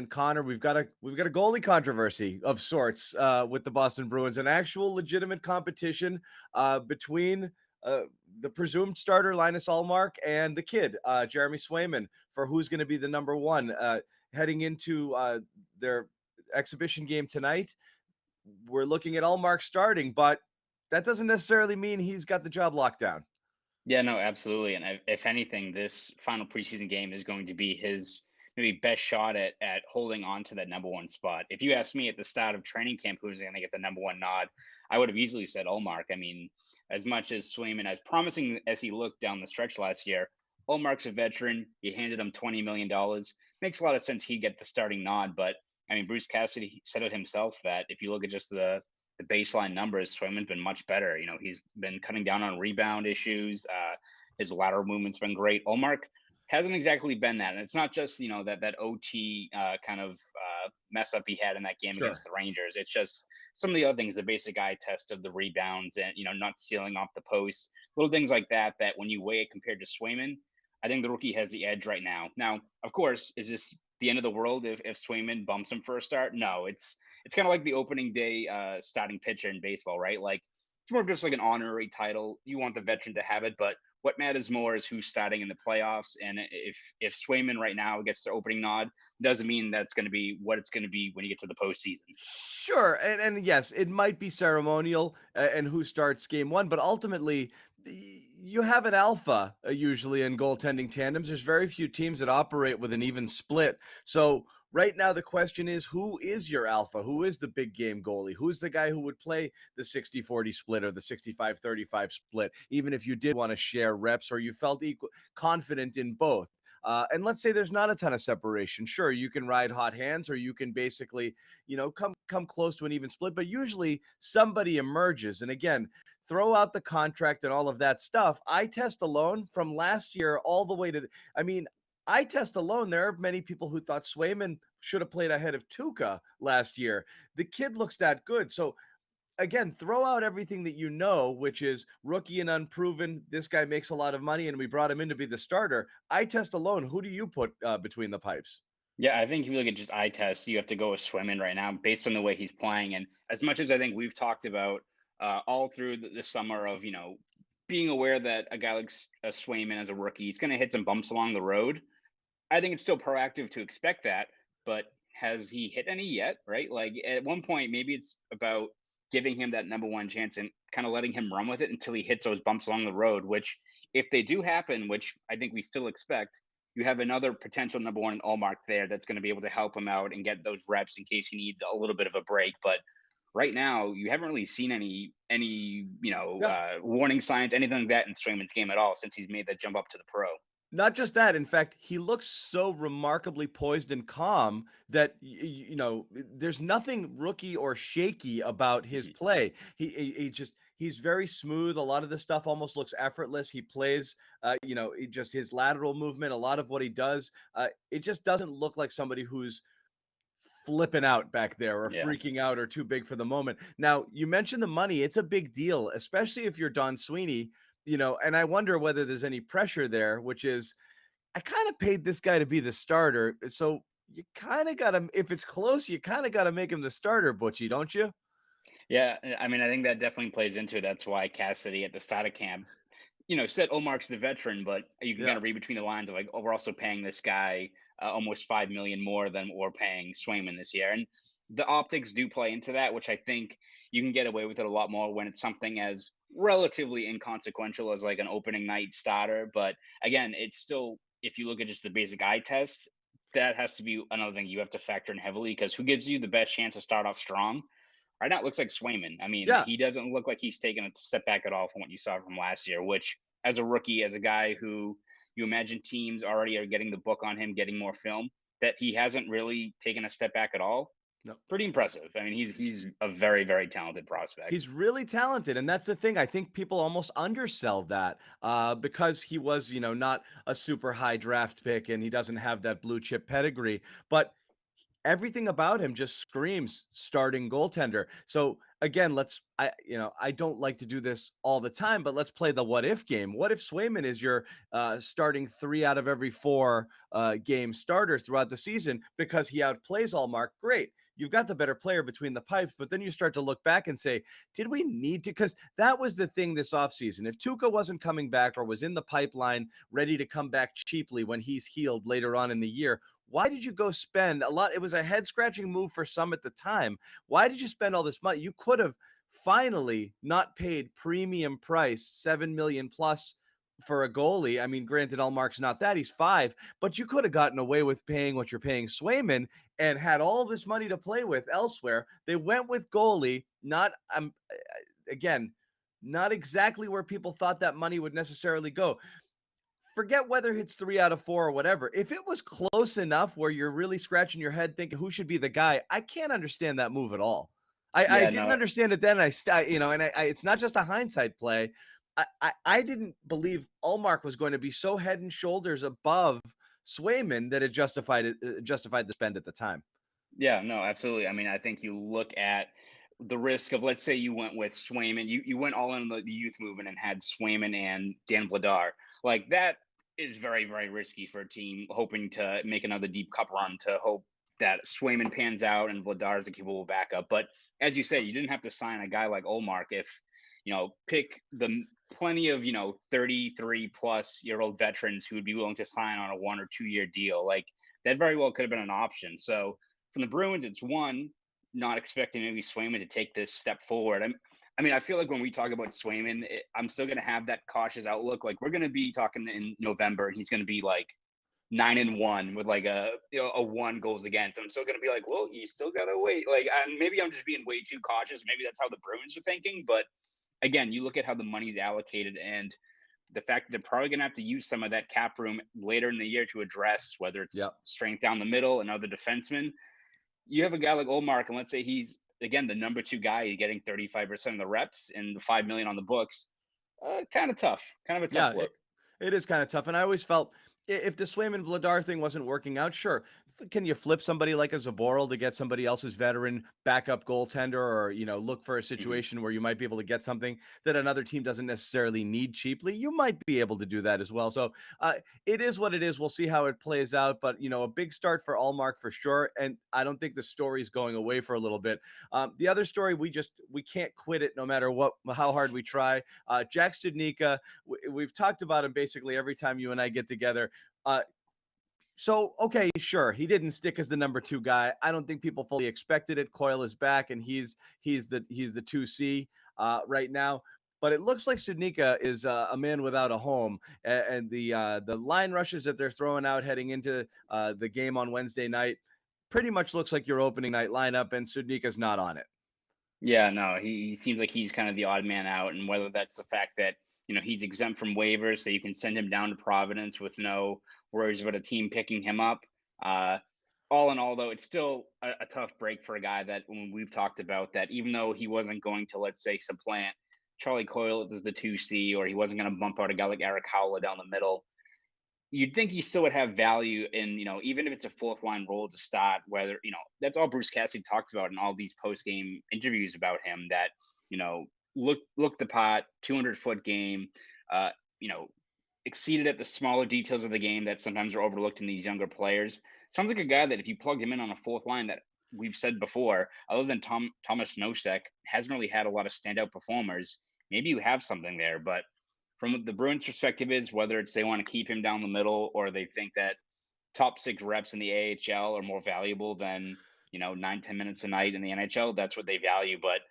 And Connor, we've got a goalie controversy of sorts with the Boston Bruins, an actual legitimate competition between uh, the presumed starter Linus Ullmark and the kid Jeremy Swayman for who's going to be the number one heading into their exhibition game tonight. We're looking at Ullmark starting, but that doesn't necessarily mean he's got the job locked down. Yeah, no, absolutely. And if anything, this final preseason game is going to be his maybe best shot at holding on to that number one spot. If you asked me at the start of training camp who's going to get the number one nod, I would have easily said Olmark. I mean, as much as Swayman, as promising as he looked down the stretch last year, Olmark's a veteran. You handed him $20 million. Makes a lot of sense he'd get the starting nod. But I mean, Bruce Cassidy said it himself that if you look at just the baseline numbers, Swayman's been much better. He's been cutting down on rebound issues. His lateral movement's been great. Olmark hasn't exactly been that, and it's not just that OT kind of mess up he had in that game against Sure. the Rangers. It's just some of the other things, the basic eye test of the rebounds and not sealing off the posts, little things like that. That when you weigh it compared to Swayman, I think the rookie has the edge right now. Now, of course, is this the end of the world if Swayman bumps him for a start? No, it's kind of like the opening day starting pitcher in baseball, right? Like it's more of just like an honorary title. You want the veteran to have it, but what matters more is who's starting in the playoffs. And if Swayman right now gets the opening nod, doesn't mean that's going to be what it's going to be when you get to the postseason. Sure, and yes, it might be ceremonial and who starts game one, but ultimately you have an alpha usually in goaltending tandems. There's very few teams that operate with an even split. So right now the question is, who is your alpha? Who is the big game goalie? Who's the guy who would play the 60-40 split or the 65-35 split, even if you did want to share reps or you felt confident in both? And let's say there's not a ton of separation. Sure, you can ride hot hands, or you can basically come close to an even split, but usually somebody emerges. And again, throw out the contract and all of that stuff. Eye test alone from last year all the way to I mean, eye test alone, there are many people who thought Swayman should have played ahead of Tuca last year. The kid looks that good. So again, throw out everything that you know, which is rookie and unproven. This guy makes a lot of money, and we brought him in to be the starter. Eye test alone, who do you put between the pipes? Yeah, I think if you look at just eye tests, you have to go with Swayman right now based on the way he's playing. And as much as I think we've talked about all through the summer of being aware that a guy like Swayman as a rookie, he's going to hit some bumps along the road. I think it's still proactive to expect that, but has he hit any yet? Right? Like at one point, maybe it's about giving him that number one chance and kind of letting him run with it until he hits those bumps along the road. Which, if they do happen, which I think we still expect, you have another potential number one Allmark there that's going to be able to help him out and get those reps in case he needs a little bit of a break. But right now, you haven't really seen any warning signs, anything like that in Swayman's game at all since he's made that jump up to the pro. Not just that, in fact, he looks so remarkably poised and calm that there's nothing rookie or shaky about his play. He's very smooth. A lot of the stuff almost looks effortless. He plays, just his lateral movement. A lot of what he does, it just doesn't look like somebody who's flipping out back there or Yeah. freaking out or too big for the moment. Now, you mentioned the money. It's a big deal, especially if you're Don Sweeney, and I wonder whether there's any pressure there, which is I kind of paid this guy to be the starter. So you kind of got to, if it's close, you kind of got to make him the starter, Butchie, don't you? Yeah, I mean, I think that definitely plays into it. That's why Cassidy at the start of camp, said Omar's the veteran, but you can kind Yeah. of read between the lines of like, oh, we're also paying this guy almost 5 million more than we're paying Swayman this year, and the optics do play into that, which I think you can get away with it a lot more when it's something as relatively inconsequential as like an opening night starter. But again, it's still, if you look at just the basic eye test, that has to be another thing you have to factor in heavily because who gives you the best chance to start off strong? Right now, it looks like Swayman. I mean, Yeah. he doesn't look like he's taken a step back at all from what you saw from last year, which, as a rookie, as a guy who you imagine teams already are getting the book on him, getting more film, that he hasn't really taken a step back at all. No. Pretty impressive. I mean, he's a very, very talented prospect. He's really talented, and that's the thing. I think people almost undersell that because he was, not a super high draft pick, and he doesn't have that blue chip pedigree. But everything about him just screams starting goaltender. So again, I don't like to do this all the time, but let's play the what if game. What if Swayman is your starting 3 out of every 4 game starter throughout the season because he outplays Allmark? Great. You've got the better player between the pipes, but then you start to look back and say, did we need to? Because that was the thing this offseason. If Tuukka wasn't coming back or was in the pipeline ready to come back cheaply when he's healed later on in the year, why did you go spend a lot? It was a head scratching move for some at the time. Why did you spend all this money? You could have finally not paid premium price 7 million plus for a goalie. I mean, granted, Allmark's not that, he's 5, but you could have gotten away with paying what you're paying Swayman and had all this money to play with elsewhere. They went with goalie, not again, not exactly where people thought that money would necessarily go. Forget whether it's 3 out of 4 or whatever. If it was close enough where you're really scratching your head thinking who should be the guy, I can't understand that move at all. I Yeah, didn't no, understand it then. It's not just a hindsight play. I didn't believe Allmark was going to be so head and shoulders above Swayman that it justified the spend at the time. yeah, no, absolutely. I mean, I think you look at the risk of, let's say you went with Swayman, you went all in the youth movement and had Swayman and Dan Vladar. Like that is very, very risky for a team hoping to make another deep cup run to hope that Swayman pans out and Vladar is a capable backup. But as you said, you didn't have to sign a guy like Olmark if, pick the plenty of, 33 plus year old veterans who would be willing to sign on a 1 or 2 year deal. Like that very well could have been an option. So from the Bruins, it's one, not expecting maybe Swayman to take this step forward. I mean, I feel like when we talk about Swayman, I'm still going to have that cautious outlook. Like we're going to be talking in November, and he's going to be like 9-1 with like a 1 goals against. I'm still going to be like, well, you still got to wait. Like maybe I'm just being way too cautious. Maybe that's how the Bruins are thinking. But again, you look at how the money's allocated and the fact that they're probably going to have to use some of that cap room later in the year to address whether it's Yep. strength down the middle and other defensemen. You have a guy like Olmark, and let's say he's again the number 2 guy, getting 35% of the reps and the 5 million on the books. Kind of tough, kind of a tough Yeah, look. it is kind of tough. And I always felt if the Swayman Vladar thing wasn't working out, sure. Can you flip somebody like a Zaboral to get somebody else's veteran backup goaltender or, look for a Hmm. situation where you might be able to get something that another team doesn't necessarily need cheaply? You might be able to do that as well. So it is what it is. We'll see how it plays out. But, a big start for Allmark for sure. And I don't think the story's going away for a little bit. The other story, we can't quit it no matter how hard we try. Jack Studnicka, we've talked about him basically every time you and I get together. Uh, so okay, sure, he didn't stick as the number 2 guy. I don't think people fully expected it. Coyle is back, and he's the 2C right now. But it looks like Studnicka is a man without a home, and the line rushes that they're throwing out heading into the game on Wednesday night pretty much looks like your opening night lineup, and Studnicka's not on it. Yeah, no, he seems like he's kind of the odd man out, and whether that's the fact that he's exempt from waivers, so you can send him down to Providence with no worries about a team picking him up. Uh, all in all, though, it's still a tough break for a guy that when we've talked about that, even though he wasn't going to, let's say, supplant Charlie Coyle as the 2C, or he wasn't going to bump out a guy like Eric Howlett down the middle, you'd think he still would have value in, even if it's a fourth line role to start, whether, that's all Bruce Cassidy talked about in all these post game interviews about him that, you know, look the pot, 200-foot game, uh, you know, exceeded at the smaller details of the game that sometimes are overlooked in these younger players. Sounds like a guy that if you plugged him in on a fourth line that we've said before, other than Thomas Nosek, hasn't really had a lot of standout performers. Maybe you have something there, but from the Bruins' perspective is whether it's they want to keep him down the middle or they think that top 6 reps in the AHL are more valuable than 9-10 minutes a night in the NHL. That's what they value. But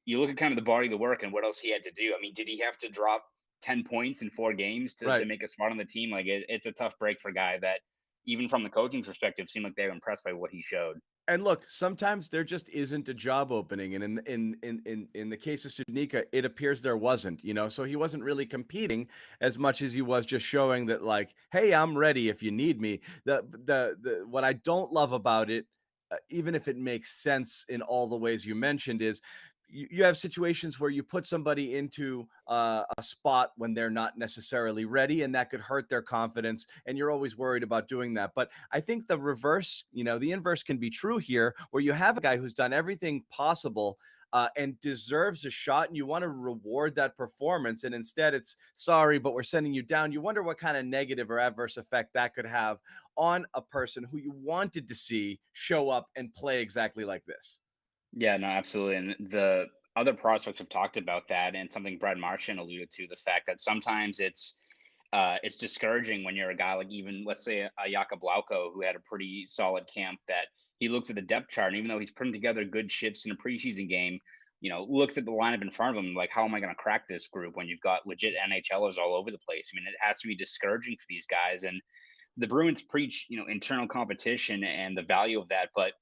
you look at kind of the body of the work and what else he had to do. I mean, did he have to drop 10 points in 4 games to Right. make a spot on the team? Like it's a tough break for a guy that even from the coaching perspective seemed like they were impressed by what he showed. And look, sometimes there just isn't a job opening, and in the case of Studnicka, it appears there wasn't. So he wasn't really competing as much as he was just showing that, like, hey, I'm ready if you need me. The what I don't love about it, even if it makes sense in all the ways you mentioned, is you have situations where you put somebody into a spot when they're not necessarily ready, and that could hurt their confidence. And you're always worried about doing that. But I think the reverse, the inverse can be true here, where you have a guy who's done everything possible and deserves a shot, and you want to reward that performance. And instead, it's sorry, but we're sending you down. You wonder what kind of negative or adverse effect that could have on a person who you wanted to see show up and play exactly like this. Yeah, no, absolutely. And the other prospects have talked about that, and something Brad Marchand alluded to, the fact that sometimes it's discouraging when you're a guy like, even let's say a Jakob Lauko, who had a pretty solid camp, that he looks at the depth chart, and even though he's putting together good shifts in a preseason game, looks at the lineup in front of him like, how am I going to crack this group when you've got legit NHLers all over the place? I mean, it has to be discouraging for these guys. And the Bruins preach, internal competition and the value of that, but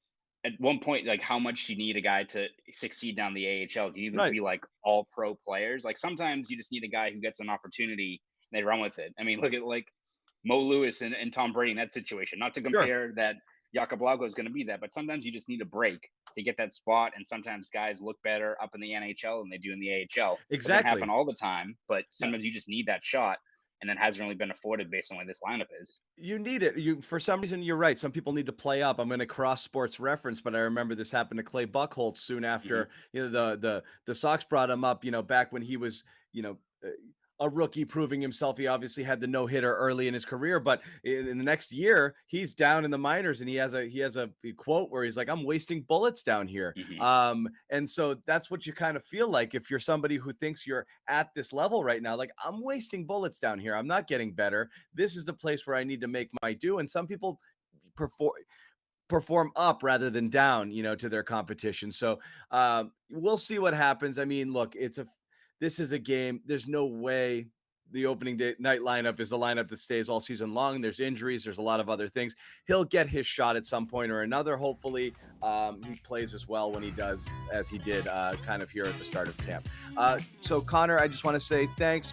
at one point, like, how much do you need a guy to succeed down the AHL? Do you need them to Right. be like all pro players? Like, sometimes you just need a guy who gets an opportunity and they run with it. I mean, look at like Mo Lewis and Tom Brady in that situation. Not to Sure. compare that Jakob Lago is going to be that, but sometimes you just need a break to get that spot. And sometimes guys look better up in the NHL than they do in the AHL. Doesn't happen Exactly. all the time, but Yeah. sometimes you just need that shot, and that hasn't really been afforded based on what this lineup is. You need it. You for some reason you're right. Some people need to play up. I'm going to cross sports reference, but I remember this happened to Clay Buchholz soon Hmm. after the Sox brought him up. Back when he was you know uh, a rookie proving himself. He obviously had the no hitter early in his career, but in the next year he's down in the minors, and he has a quote where he's like, "I'm wasting bullets down here." Hmm. And so that's what you kind of feel like if you're somebody who thinks you're at this level right now. Like, I'm wasting bullets down here. I'm not getting better. This is the place where I need to make my due. And some people perform up rather than down, to their competition. So we'll see what happens. I mean, look, this is a game. There's no way the opening day night lineup is the lineup that stays all season long. There's injuries. There's a lot of other things. He'll get his shot at some point or another. Hopefully, he plays as well when he does as he did kind of here at the start of camp. So Connor, I just want to say thanks.